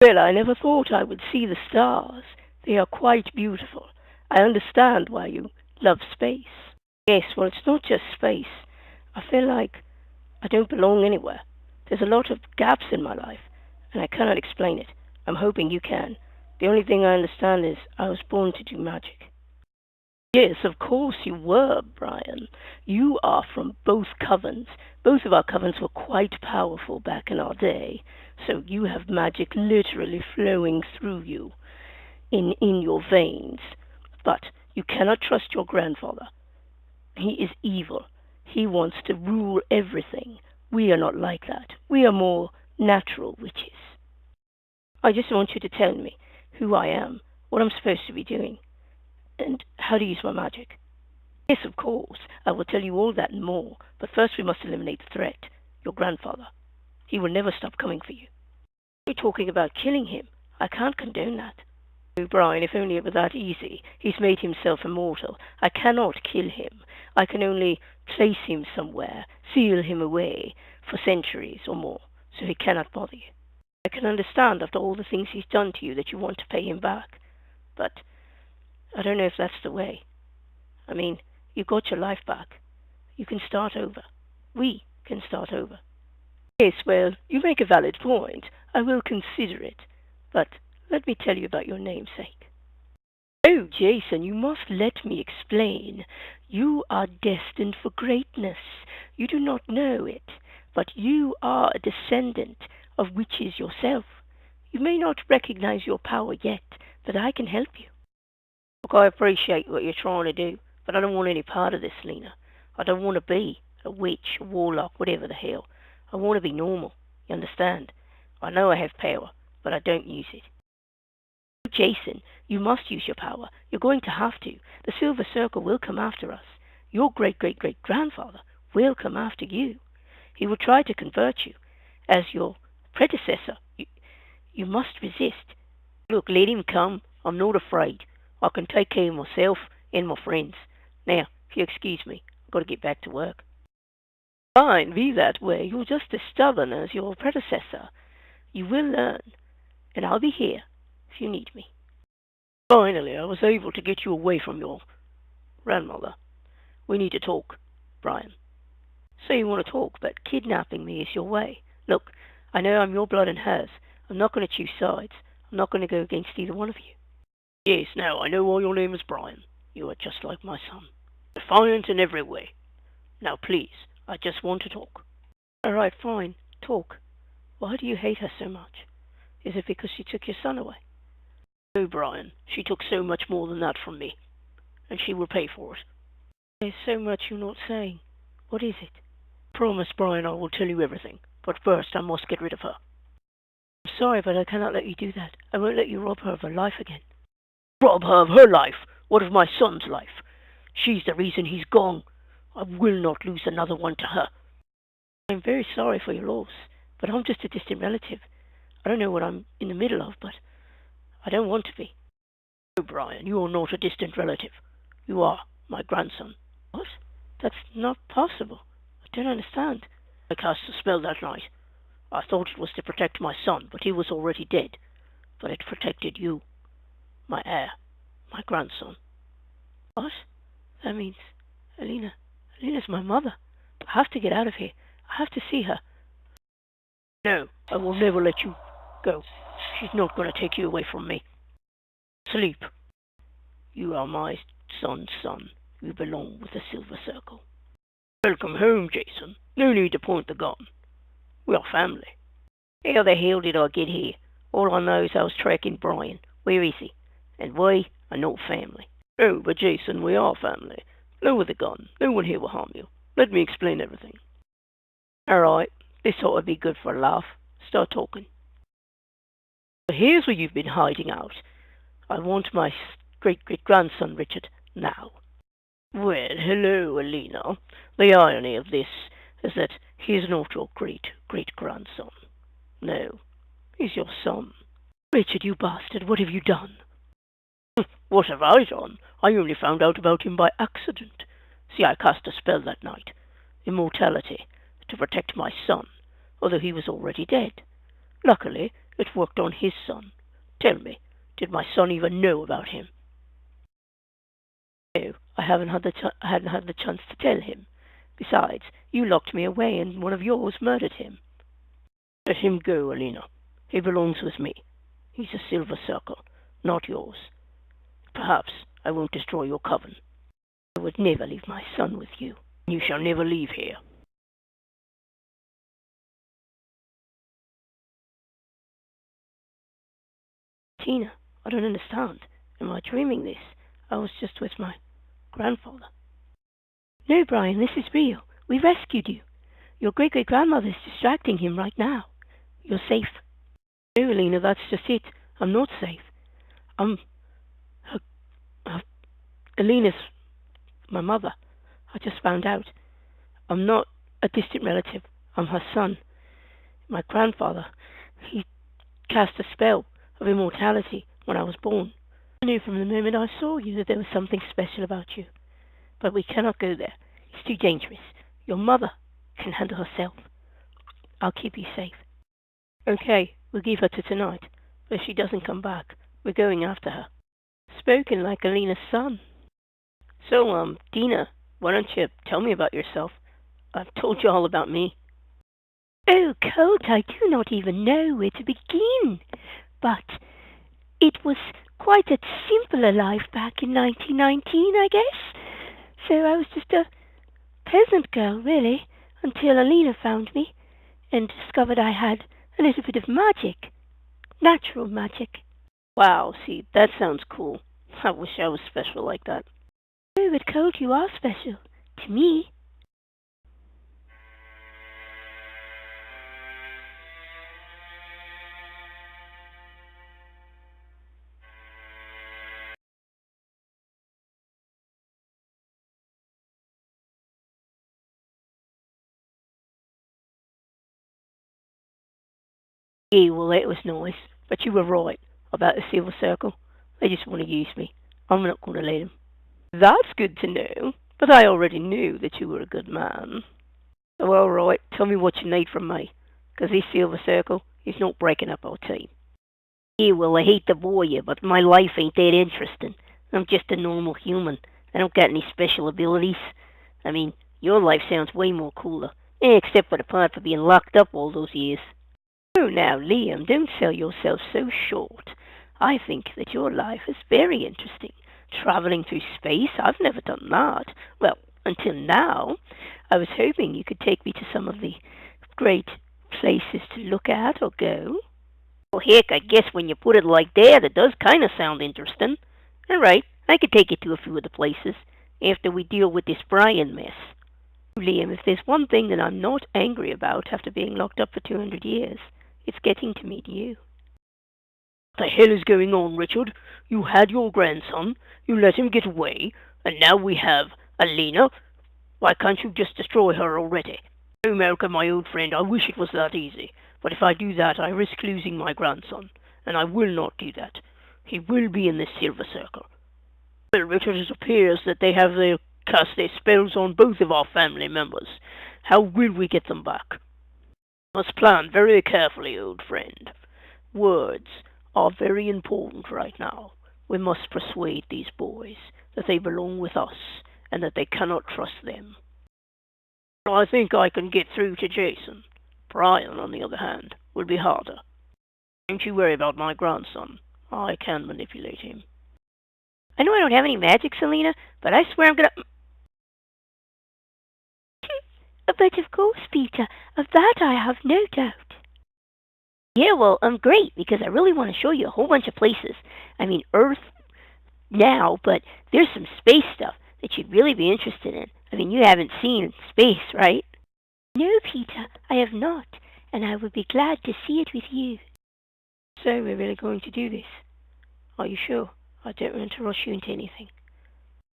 Well, I never thought I would see the stars. They are quite beautiful. I understand why you love space. Yes, well, it's not just space. I feel like I don't belong anywhere. There's a lot of gaps in my life, and I cannot explain it. I'm hoping you can. The only thing I understand is I was born to do magic. Yes, of course you were, Brian. You are from both covens. Both of our covens were quite powerful back in our day, so you have magic literally flowing through you, in your veins. But you cannot trust your grandfather. He is evil. He wants to rule everything. We are not like that. We are more natural witches. I just want you to tell me who I am, what I'm supposed to be doing, and how to use my magic. Yes, of course, I will tell you all that and more, but first we must eliminate the threat, your grandfather. He will never stop coming for you. You're talking about killing him. I can't condone that. Oh, Brian, if only it were that easy. He's made himself immortal. I cannot kill him. I can only place him somewhere, seal him away for centuries or more, so he cannot bother you. I can understand after all the things he's done to you that you want to pay him back, but I don't know if that's the way. I mean, you got your life back. You can start over. We can start over. Yes, well, you make a valid point. I will consider it. But let me tell you about your namesake. Oh, Jason, you must let me explain. You are destined for greatness. You do not know it, but you are a descendant of witches yourself. You may not recognize your power yet, but I can help you. Look, I appreciate what you're trying to do, but I don't want any part of this, Lena. I don't want to be a witch, a warlock, whatever the hell. I want to be normal. You understand? I know I have power, but I don't use it. Jason, you must use your power. You're going to have to. The Silver Circle will come after us. Your great-great-great-grandfather will come after you. He will try to convert you. As your predecessor, you must resist. Look, let him come. I'm not afraid. I can take care of myself and my friends. Now, if you excuse me, I've got to get back to work. Fine, be that way. You're just as stubborn as your predecessor. You will learn, and I'll be here if you need me. Finally, I was able to get you away from your grandmother. We need to talk, Brian. So you want to talk, but kidnapping me is your way. Look, I know I'm your blood and hers. I'm not going to choose sides. I'm not going to go against either one of you. Yes, now I know why your name is Brian. You are just like my son. Defiant in every way. Now please, I just want to talk. All right, fine. Talk. Why do you hate her so much? Is it because she took your son away? No, Brian. She took so much more than that from me. And she will pay for it. There's so much you're not saying. What is it? Promise, Brian, I will tell you everything. But first, I must get rid of her. I'm sorry, but I cannot let you do that. I won't let you rob her of her life again. Rob her of her life? What of my son's life? She's the reason he's gone. I will not lose another one to her. I'm very sorry for your loss, but I'm just a distant relative. I don't know what I'm in the middle of, but I don't want to be. No, Brian, you are not a distant relative. You are my grandson. What? That's not possible. I don't understand. I cast a spell that night. I thought it was to protect my son, but he was already dead. But it protected you, my heir, my grandson. What? That means Alina's my mother. I have to get out of here. I have to see her. No, I will never let you go. She's not going to take you away from me. Sleep. You are my son's son. You belong with the Silver Circle. Welcome home, Jason. No need to point the gun. We are family. How the hell did I get here? All I know is I was tracking Brian. Where is he? And we are not family. Oh, but Jason, we are family. Lower the gun. No one here will harm you. Let me explain everything. All right. This ought to be good for a laugh. Start talking. Here's where you've been hiding out. I want my great-great-grandson, Richard, now. Well, hello, Alina. The irony of this is that he's not your great-great-grandson. No, he's your son. Richard, you bastard, what have you done? What have I done? I only found out about him by accident. See, I cast a spell that night, immortality, to protect my son, although he was already dead. Luckily, It worked on his son. Tell me, did my son even know about him? No, I hadn't had the chance to tell him. Besides, you locked me away and one of yours murdered him. Let him go, Alina. He belongs with me. He's a silver circle, not yours. Perhaps I won't destroy your coven. I would never leave my son with you. You shall never leave here. Tina, I don't understand. Am I dreaming this? I was just with my grandfather. No, Brian, this is real. We rescued you. Your great-great-grandmother is distracting him right now. You're safe. No, Alina, that's just it. I'm not safe. I'm... Alina's my mother. I just found out. I'm not a distant relative. I'm her son. My grandfather, he cast a spell of immortality when I was born. I knew from the moment I saw you that there was something special about you. But we cannot go there. It's too dangerous. Your mother can handle herself. I'll keep you safe. Okay, we'll give her to tonight. But if she doesn't come back, we're going after her. Spoken like Alina's son. So, Dina, why don't you tell me about yourself? I've told you all about me. Oh, Colt, I do not even know where to begin. But it was quite a simpler life back in 1919, I guess. So I was just a peasant girl, really, until Alina found me and discovered I had a little bit of magic. Natural magic. Wow, see, that sounds cool. I wish I was special like that. Oh, but Colt, you are special. To me. Yeah, well, that was nice. But you were right about the silver circle. They just want to use me. I'm not going to let them. That's good to know. But I already knew that you were a good man. So, all right, tell me what you need from me. Because this silver circle is not breaking up our team. Yeah, well, I hate to bore you, but my life ain't that interesting. I'm just a normal human. I don't got any special abilities. I mean, your life sounds way more cooler. Except for the part for being locked up all those years. Oh, now, Liam, don't sell yourself so short. I think that your life is very interesting. Traveling through space, I've never done that. Well, until now. I was hoping you could take me to some of the great places to look at or go. Well, heck, I guess when you put it like that, it does kind of sound interesting. All right, I could take you to a few of the places after we deal with this Brian mess. Liam, if there's one thing that I'm not angry about after being locked up for 200 years, it's getting to meet you. What the hell is going on, Richard? You had your grandson, you let him get away, and now we have Alina. Why can't you just destroy her already? Oh, Malcolm, my old friend, I wish it was that easy. But if I do that, I risk losing my grandson, and I will not do that. He will be in the silver circle. Well, Richard, it appears that they have cast their spells on both of our family members. How will we get them back? Must plan very carefully, old friend. Words are very important right now. We must persuade these boys that they belong with us, and that they cannot trust them. I think I can get through to Jason. Brian, on the other hand, will be harder. Don't you worry about my grandson. I can manipulate him. I know I don't have any magic, Selena, but I swear I'm gonna... But of course, Peter, of that I have no doubt. Yeah, well, great, because I really want to show you a whole bunch of places. I mean, Earth now, but there's some space stuff that you'd really be interested in. I mean, you haven't seen space, right? No, Peter, I have not, and I would be glad to see it with you. So we're really going to do this? Are you sure? I don't want to rush you into anything.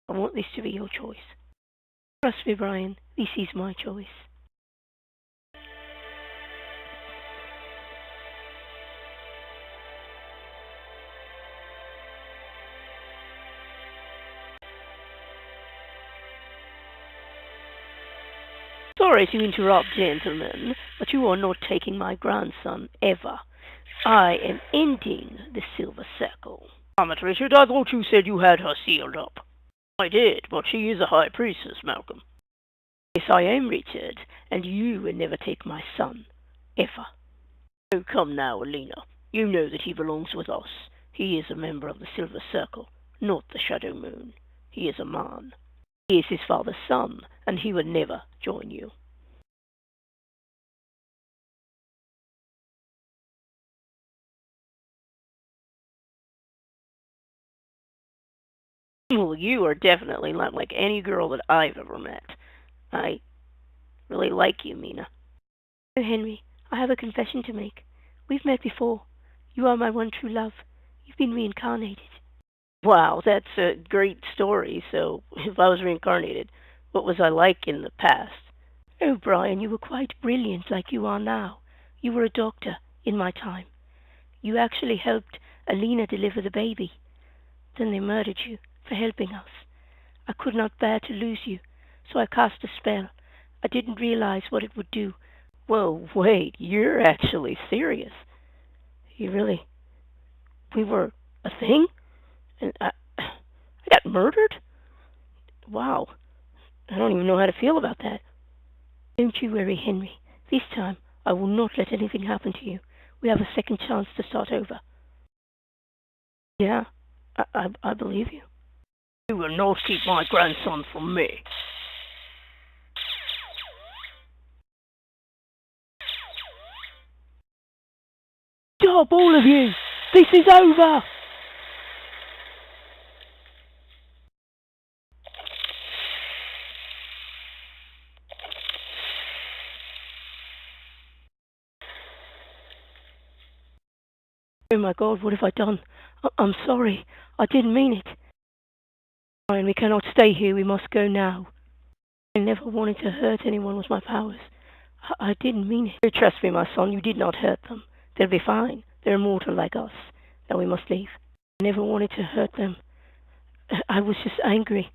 I want this to be your choice. Trust me, Brian, this is my choice. Sorry to interrupt, gentlemen, but you are not taking my grandson, ever. I am ending the Silver Circle. Damn it, Richard, I thought you said you had her sealed up. I did, but she is a high priestess, Malcolm. Yes, I am, Richard, and you will never take my son. Ever. Oh, come now, Alina. You know that he belongs with us. He is a member of the Silver Circle, not the Shadow Moon. He is a man. He is his father's son, and he will never join you. Well, you are definitely not like any girl that I've ever met. I really like you, Mina. Oh, Henry, I have a confession to make. We've met before. You are my one true love. You've been reincarnated. Wow, that's a great story. So, if I was reincarnated, what was I like in the past? Oh, Brian, you were quite brilliant like you are now. You were a doctor in my time. You actually helped Alina deliver the baby. Then they murdered you for helping us. I could not bear to lose you, so I cast a spell. I didn't realize what it would do. Whoa, wait, you're actually serious. You really... We were a thing? And I got murdered? Wow. I don't even know how to feel about that. Don't you worry, Henry. This time, I will not let anything happen to you. We have a second chance to start over. Yeah, I believe you. You will not keep my grandson from me. Stop, all of you! This is over! Oh my God, what have I done? I'm sorry. I didn't mean it. Brian, we cannot stay here. We must go now. I never wanted to hurt anyone with my powers. I didn't mean it. Oh, trust me, my son, you did not hurt them. They'll be fine. They're immortal like us. Now we must leave. I never wanted to hurt them. I was just angry.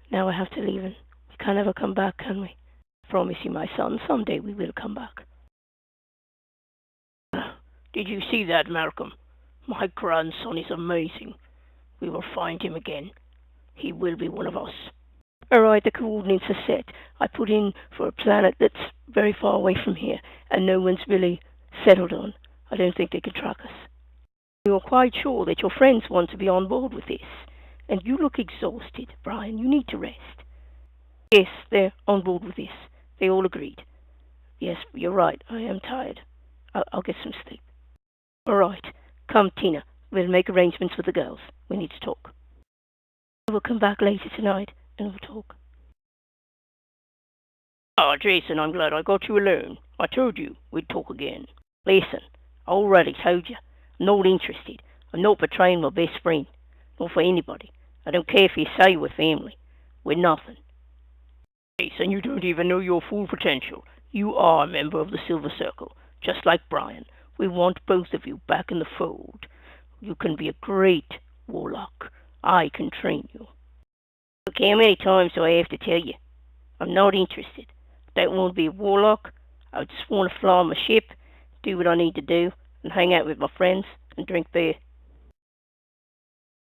Now I have to leave and we can't ever come back, can we? I promise you, my son, someday we will come back. Did you see that, Malcolm? My grandson is amazing. We will find him again. He will be one of us. Alright, the coordinates are set. I put in for a planet that's very far away from here, and no one's really settled on. I don't think they can track us. You're quite sure that your friends want to be on board with this, and you look exhausted, Brian. You need to rest. Yes, they're on board with this. They all agreed. Yes, you're right. I am tired. I'll get some sleep. Alright, come, Tina. We'll make arrangements with the girls. We need to talk. We'll come back later tonight and we'll talk. Oh, Jason, I'm glad I got you alone. I told you we'd talk again. Listen, I already told you. I'm not interested. I'm not betraying my best friend. Not for anybody. I don't care if you say we're family. We're nothing. Jason, you don't even know your full potential. You are a member of the Silver Circle, just like Brian. We want both of you back in the fold. You can be a great warlock. I can train you. Okay, how many times do I have to tell you? I'm not interested. I don't want to be a warlock. I just want to fly on my ship, do what I need to do, and hang out with my friends and drink beer.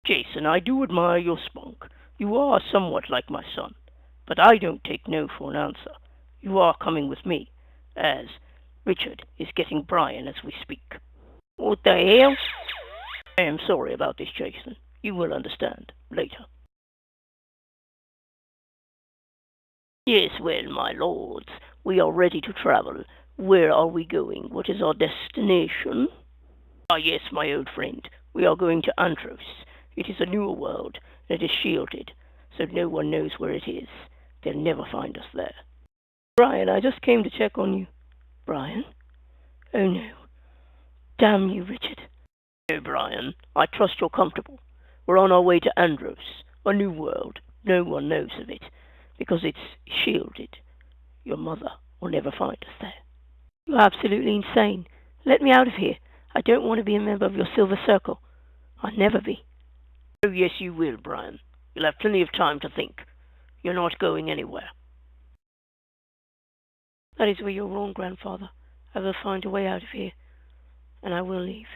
Jason, I do admire your spunk. You are somewhat like my son, but I don't take no for an answer. You are coming with me, as Richard is getting Brian as we speak. What the hell? I am sorry about this, Jason. You will understand later. Yes, well, my lords, we are ready to travel. Where are we going? What is our destination? Ah, yes, my old friend. We are going to Andros. It is a newer world, and it is shielded, so no one knows where it is. They'll never find us there. Brian, I just came to check on you. Brian? Oh no. Damn you, Richard. No, Brian. I trust you're comfortable. We're on our way to Andros, a new world. No one knows of it, because it's shielded. Your mother will never find us there. You're absolutely insane. Let me out of here. I don't want to be a member of your Silver Circle. I'll never be. Oh, yes, you will, Brian. You'll have plenty of time to think. You're not going anywhere. That is where you're wrong, Grandfather. I will find a way out of here. and I will leave.